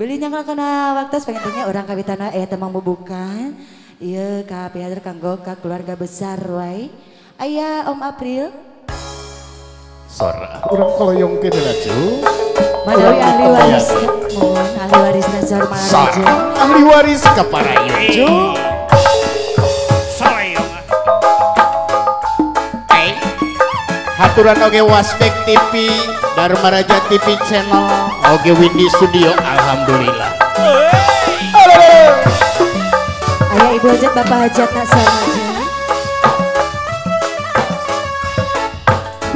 Uli nyangka kena waktu pengen orang kawitana temang bubukan. Iya ka pihader kanggo ka keluarga besar wae. Aya Om April. Sora. Urang koloyongkeun heula cu. Manawi ahli waris. Mohon ahli waris Nazar Maharaja. Ahli waris ka parayeun cu. Haturan oge Wasbek TV, Dharma Raja TV channel, oge Windy Studio, alhamdulillah. Ayah ibu hajat bapak hajat nak sama.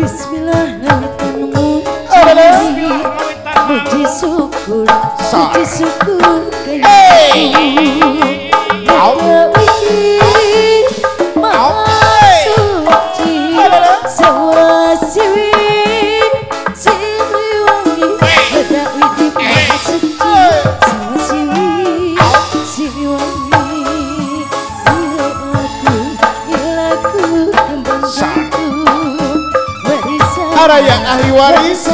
Bismillahirrahmanirrahim. Puji syukur, puji syukur Araya ahli waris.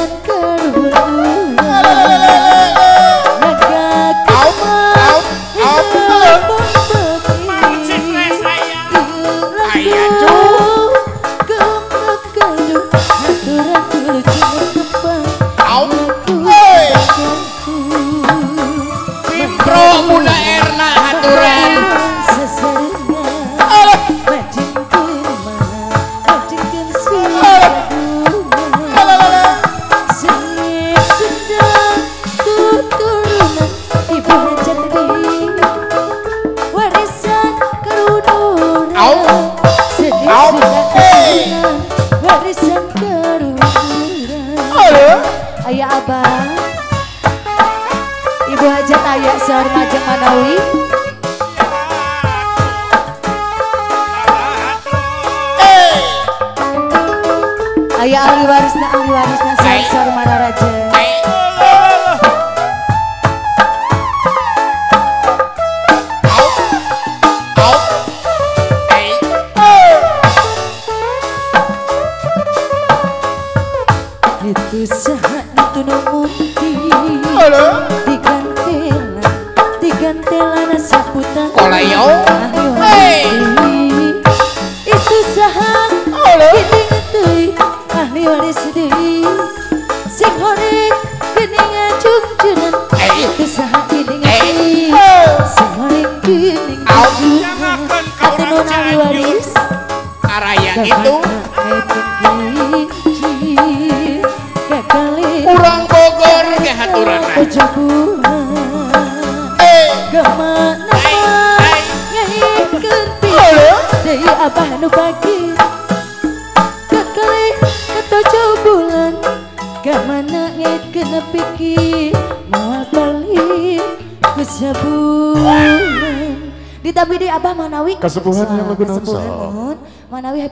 Ayah abang, ibu hajat ayah sehari majeng Manawi. Ayah ahli warisna sehari Maharaja. Itu saat itu mungkin digantelan saputan itu saat ini ngetui ahli waris deui sing horeng geuning ajungjunan itu saat ini ngetui sing horeng geuning ajungjunan atunun ahli waris araya itu urang Bogor ke haturan kemana ngahikeun deui abah nu pagi kakali katojo bulan kemana ngahikeun pikir moal balik ku sabulan ditabidi abah Manawi kasepuhan yang lagu Manawi